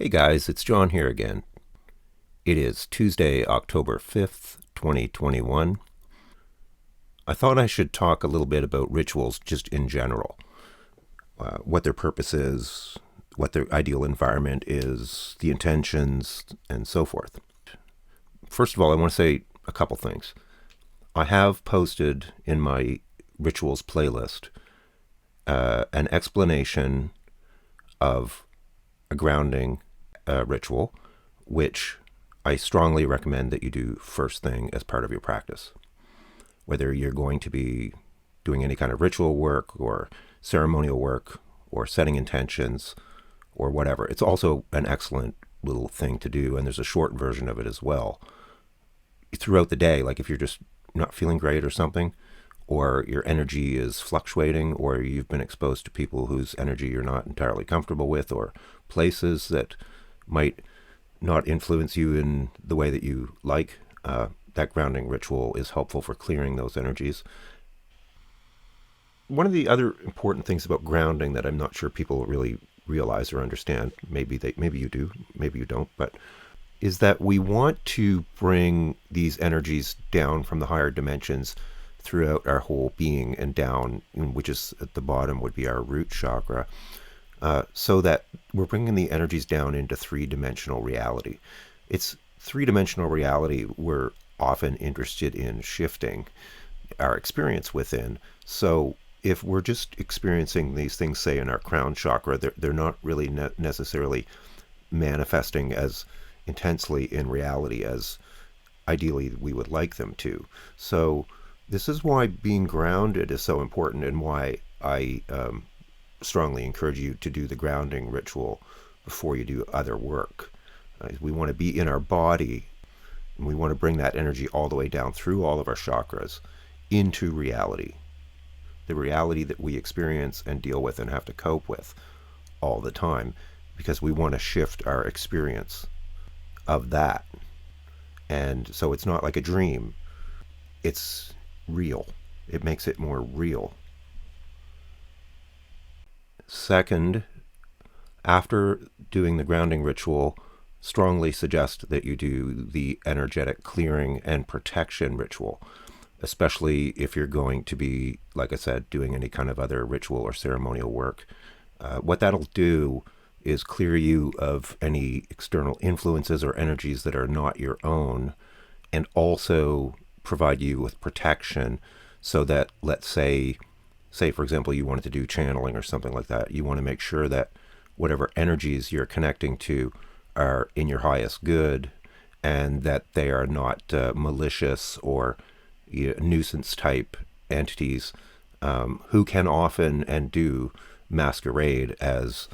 Hey guys, it's John here again. It is Tuesday, October 5th, 2021. I thought I should talk a little bit about rituals just in general, what their purpose is, what their ideal environment is, the intentions, and so forth. First of all, I want to say a couple things. I have posted in my rituals playlist an explanation of a grounding ritual, which I strongly recommend that you do first thing as part of your practice. Whether you're going to be doing any kind of ritual work or ceremonial work or setting intentions or whatever, it's also an excellent little thing to do. And there's a short version of it as well. Throughout the day, like if you're just not feeling great or something, or your energy is fluctuating, or you've been exposed to people whose energy you're not entirely comfortable with, or places that might not influence you in the way that you like, that grounding ritual is helpful for clearing those energies. One of the other important things about grounding that I'm not sure people really realize or understand, maybe you do, maybe you don't, but is that we want to bring these energies down from the higher dimensions throughout our whole being and down, which is at the bottom would be our root chakra, so that we're bringing the energies down into three-dimensional reality. It's three-dimensional reality we're often interested in shifting our experience within. So if we're just experiencing these things, say in our crown chakra, they're not really necessarily manifesting as intensely in reality as ideally we would like them to. So this is why being grounded is so important, and why I strongly encourage you to do the grounding ritual before you do other work. We want to be in our body, and we want to bring that energy all the way down through all of our chakras into reality. The reality that we experience and deal with and have to cope with all the time, because we want to shift our experience of that. And so it's not like a dream. It's real. It makes it more real. Second, after doing the grounding ritual, strongly suggest that you do the energetic clearing and protection ritual, especially if you're going to be, like I said, doing any kind of other ritual or ceremonial work. What that'll do is clear you of any external influences or energies that are not your own, and also provide you with protection so that, let's say for example, you wanted to do channeling or something like that, you want to make sure that whatever energies you're connecting to are in your highest good, and that they are not malicious or nuisance type entities, who can often and do masquerade as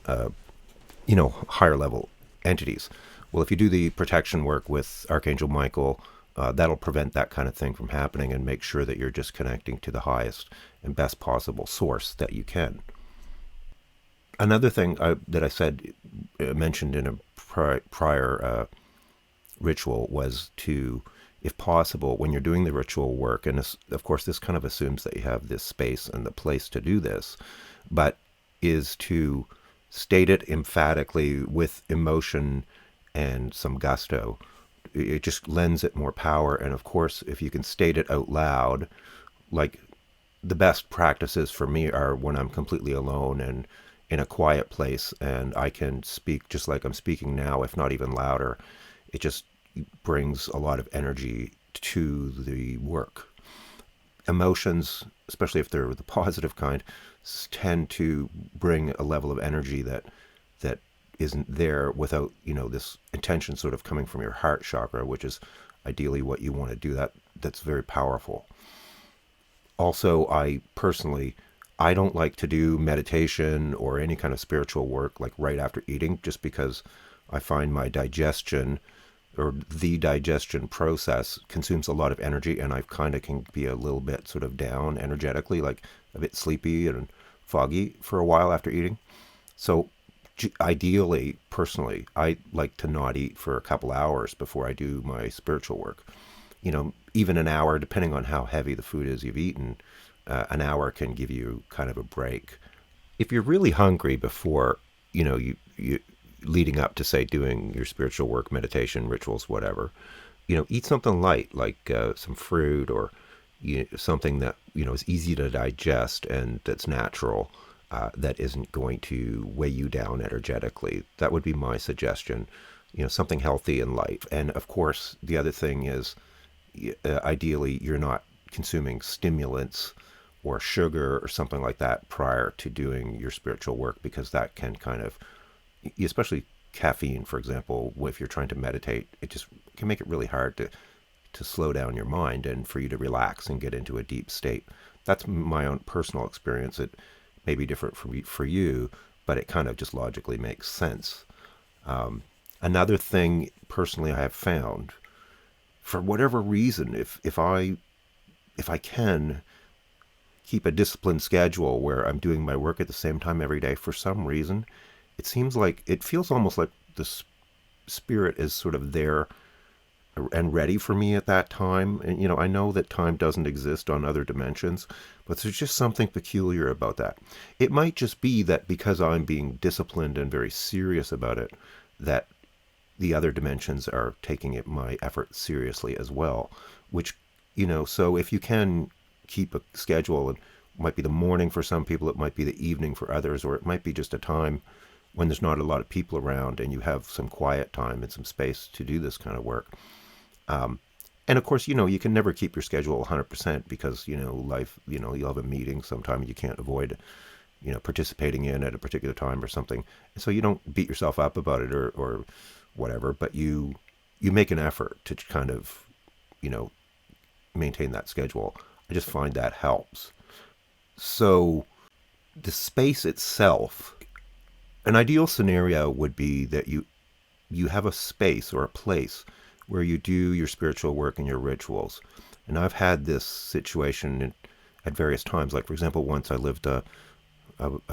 higher level entities. Well, if you do the protection work with Archangel Michael, that'll prevent that kind of thing from happening and make sure that you're just connecting to the highest and best possible source that you can. Another thing that I said, mentioned in a prior ritual, was to, if possible, when you're doing the ritual work, and of course this kind of assumes that you have this space and the place to do this, but is to state it emphatically with emotion and some gusto. It just lends it more power. And of course, if you can state it out loud, like the best practices for me are when I'm completely alone and in a quiet place, and I can speak just like I'm speaking now, if not even louder. It just brings a lot of energy to the work. Emotions, especially if they're the positive kind, tend to bring a level of energy that isn't there without this intention sort of coming from your heart chakra, which is ideally what you want to do. That's very powerful. Also, I don't like to do meditation or any kind of spiritual work like right after eating, just because I find my digestion, or the digestion process, consumes a lot of energy, and I kind of can be a little bit sort of down energetically, like a bit sleepy and foggy for a while after eating. So ideally, personally, I like to not eat for a couple hours before I do my spiritual work. Even an hour, depending on how heavy the food is you've eaten, an hour can give you kind of a break. If you're really hungry before, you leading up to, say, doing your spiritual work, meditation, rituals, whatever, eat something light like some fruit or something that is easy to digest and that's natural, that isn't going to weigh you down energetically. That would be my suggestion. Something healthy and light. And of course, the other thing is, ideally, you're not consuming stimulants or sugar or something like that prior to doing your spiritual work, because that can kind of, especially caffeine, for example, if you're trying to meditate, it just can make it really hard to slow down your mind and for you to relax and get into a deep state. That's my own personal experience. It may be different for you, but it kind of just logically makes sense. Another thing, personally, I have found, for whatever reason, if I can keep a disciplined schedule where I'm doing my work at the same time every day, for some reason, it feels almost like the spirit is sort of there and ready for me at that time. And, I know that time doesn't exist on other dimensions, but there's just something peculiar about that. It might just be that because I'm being disciplined and very serious about it, that the other dimensions are taking my effort seriously as well, which, so if you can keep a schedule, it might be the morning for some people, it might be the evening for others, or it might be just a time when there's not a lot of people around and you have some quiet time and some space to do this kind of work. And of course, you can never keep your schedule 100% because, life, you'll have a meeting sometime you can't avoid, participating in at a particular time or something. And so you don't beat yourself up about it or whatever, but you make an effort to kind of, maintain that schedule. I just find that helps. So the space itself, an ideal scenario would be that you have a space or a place where you do your spiritual work and your rituals. And I've had this situation at various times. Like, for example, once I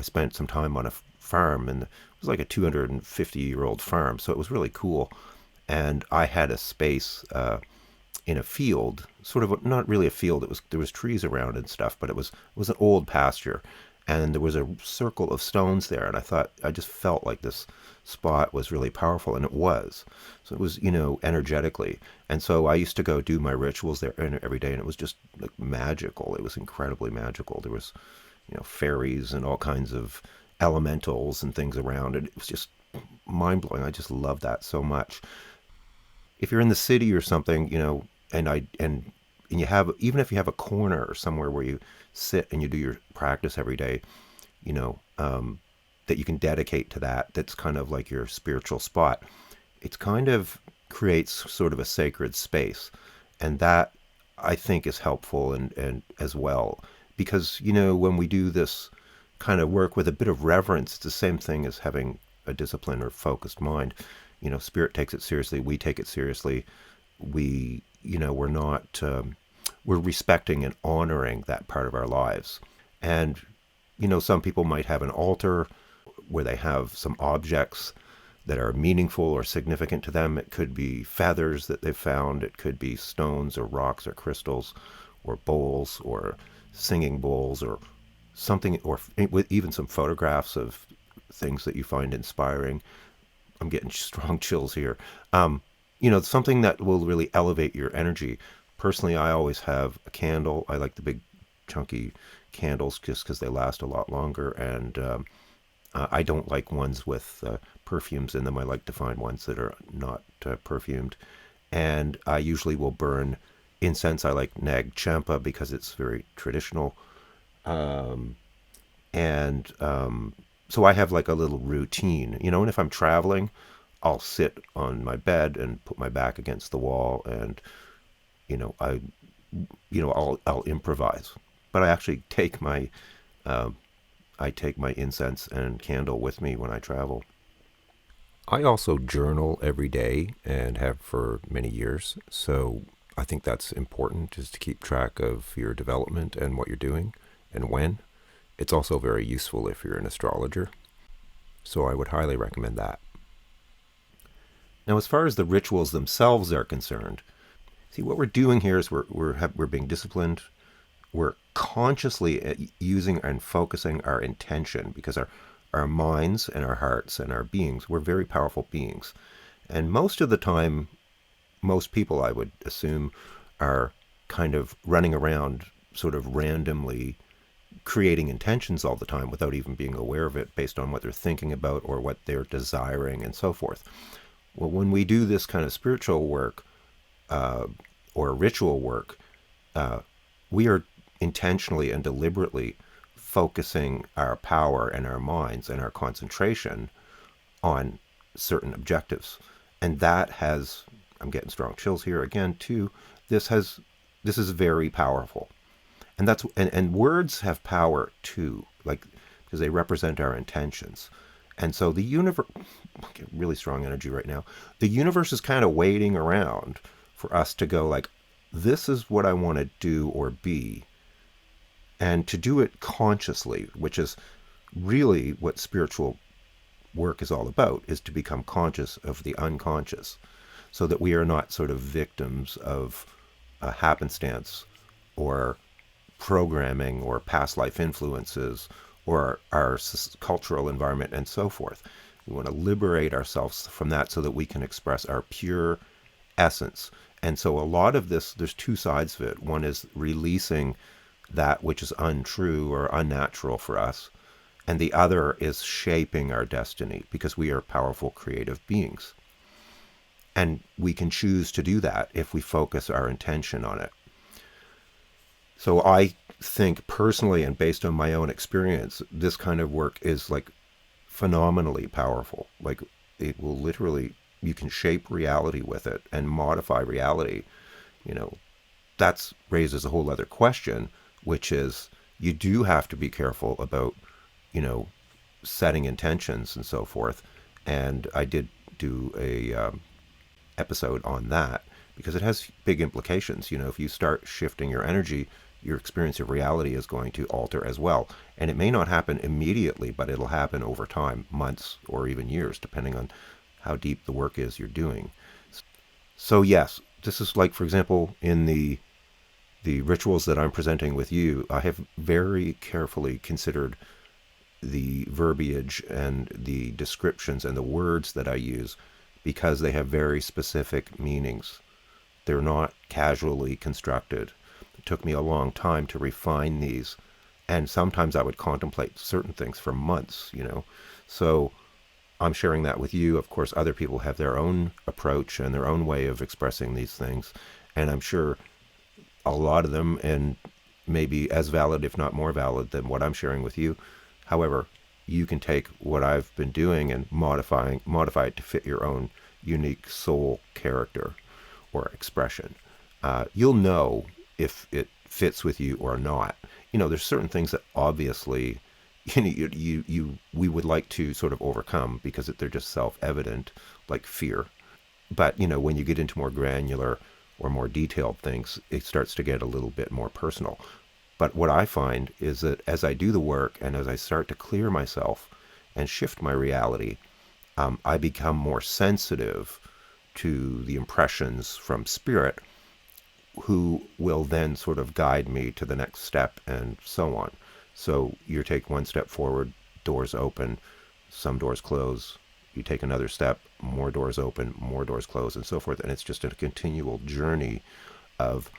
spent some time on a farm, and it was like a 250-year-old farm, so it was really cool. And I had a space in a field, sort of not really a field. There was trees around and stuff, but it was an old pasture, and there was a circle of stones there. And I just felt like this spot was really powerful, and it was. So it was, energetically. And so I used to go do my rituals there every day, and it was just like magical. It was incredibly magical. There was, fairies and all kinds of elementals and things around it. It was just mind-blowing. I just love that so much. If you're in the city or something, and you have, even if you have a corner or somewhere where you sit and you do your practice every day, that you can dedicate to that's kind of like your spiritual spot. It kind of creates sort of a sacred space. And that, I think, is helpful and as well. Because, when we do this kind of work with a bit of reverence, it's the same thing as having a disciplined or focused mind. Spirit takes it seriously. We take it seriously. We're not, we're respecting and honoring that part of our lives. And, some people might have an altar where they have some objects that are meaningful or significant to them. It could be feathers that they've found. It could be stones or rocks or crystals or bowls or singing bowls or something, or with even some photographs of things that you find inspiring. I'm getting strong chills here. Something that will really elevate your energy. Personally, I always have a candle. I like the big chunky candles just because they last a lot longer. And I don't like ones with perfumes in them. I like to find ones that are not perfumed. And I usually will burn incense. I like Nag Champa because it's very traditional. So I have like a little routine, and if I'm traveling, I'll sit on my bed and put my back against the wall, and I'll improvise. But I actually take my incense and candle with me when I travel. I also journal every day and have for many years. So I think that's important, just to keep track of your development and what you're doing and when. It's also very useful if you're an astrologer. So I would highly recommend that. Now, as far as the rituals themselves are concerned, see, what we're doing here is we're being disciplined. We're consciously using and focusing our intention, because our minds and our hearts and our beings. We're very powerful beings. And most of the time, most people, I would assume, are kind of running around sort of randomly creating intentions all the time without even being aware of it based on what they're thinking about or what they're desiring and so forth. Well, when we do this kind of spiritual work or ritual work, we are intentionally and deliberately focusing our power and our minds and our concentration on certain objectives. And that has, I'm getting strong chills here again too, this is very powerful. And and words have power too, like, because they represent our intentions. And so the universe, really strong energy right now, the universe is kind of waiting around for us to go like, this is what I want to do or be, and to do it consciously, which is really what spiritual work is all about, is to become conscious of the unconscious, so that we are not sort of victims of happenstance or programming or past life influences or our cultural environment and so forth. We want to liberate ourselves from that so that we can express our pure essence. And so a lot of this, there's two sides of it. One is releasing that which is untrue or unnatural for us, and the other is shaping our destiny, because we are powerful creative beings. And we can choose to do that if we focus our intention on it. So I think personally, and based on my own experience, this kind of work is like phenomenally powerful. Like, it will literally, you can shape reality with it and modify reality. You know, that raises a whole other question, which is, you do have to be careful about, setting intentions and so forth. And I did do a episode on that, because it has big implications. If you start shifting your energy, your experience of reality is going to alter as well. And it may not happen immediately, but it'll happen over time, months or even years, depending on how deep the work is you're doing. So yes, this is like, for example, in the rituals that I'm presenting with you, I have very carefully considered the verbiage and the descriptions and the words that I use, because they have very specific meanings. They're not casually constructed. It took me a long time to refine these, and sometimes I would contemplate certain things for months, So I'm sharing that with you. Of course, other people have their own approach and their own way of expressing these things, and I'm sure a lot of them, and maybe as valid, if not more valid, than what I'm sharing with you. However, you can take what I've been doing and modify it to fit your own unique soul character or expression. You'll know if it fits with you or not. There's certain things that obviously we would like to sort of overcome, because they're just self-evident, like fear. But when you get into more granular or more detailed things, it starts to get a little bit more personal. But what I find is that as I do the work and as I start to clear myself and shift my reality, I become more sensitive to the impressions from spirit, who will then sort of guide me to the next step and so on. So you take one step forward, doors open, some doors close. You take another step, more doors open, more doors close, and so forth. And it's just a continual journey of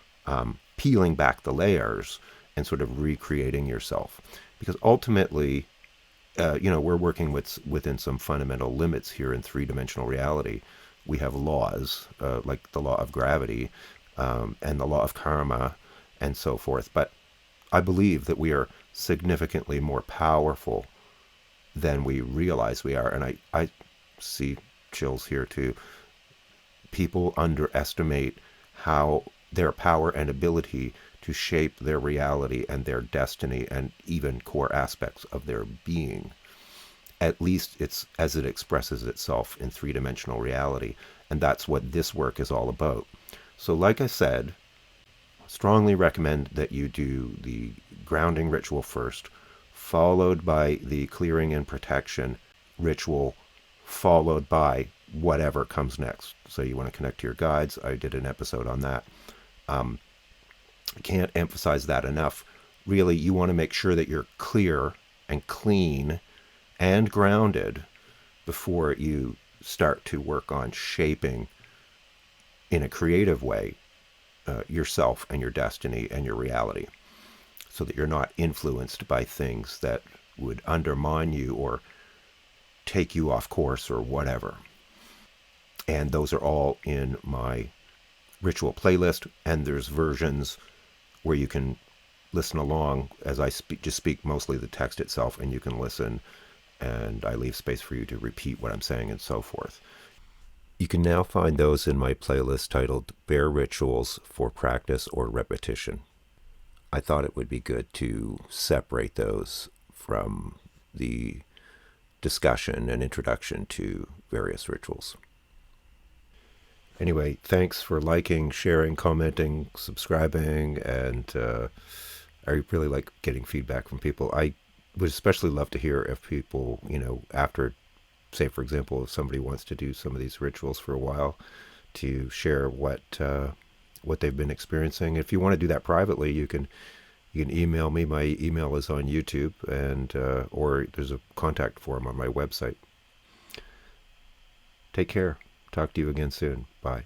peeling back the layers and sort of recreating yourself. Because ultimately, we're working within some fundamental limits here in three-dimensional reality. We have laws, like the law of gravity, and the law of karma, and so forth. But I believe that we are significantly more powerful than we realize we are. And I see chills here too. People underestimate how their power and ability to shape their reality and their destiny and even core aspects of their being. At least it's as it expresses itself in three-dimensional reality. And that's what this work is all about. So like I said, strongly recommend that you do the grounding ritual first, followed by the clearing and protection ritual, followed by whatever comes next. So you want to connect to your guides. I did an episode on that. I can't emphasize that enough. Really, you want to make sure that you're clear and clean and grounded before you start to work on shaping in a creative way yourself and your destiny and your reality, so that you're not influenced by things that would undermine you or take you off course or whatever. And those are all in my ritual playlist, and there's versions where you can listen along as I speak mostly the text itself, and you can listen, and I leave space for you to repeat what I'm saying and so forth. You can now find those in my playlist titled Bear Rituals for Practice or Repetition. I thought it would be good to separate those from the discussion and introduction to various rituals. Anyway, thanks for liking, sharing, commenting, subscribing, and I really like getting feedback from people. I would especially love to hear if people, after, say, for example, if somebody wants to do some of these rituals for a while, to share what they've been experiencing. If you want to do that privately, you can email me. My email is on YouTube, and or there's a contact form on my website. Take care. Talk to you again soon. Bye.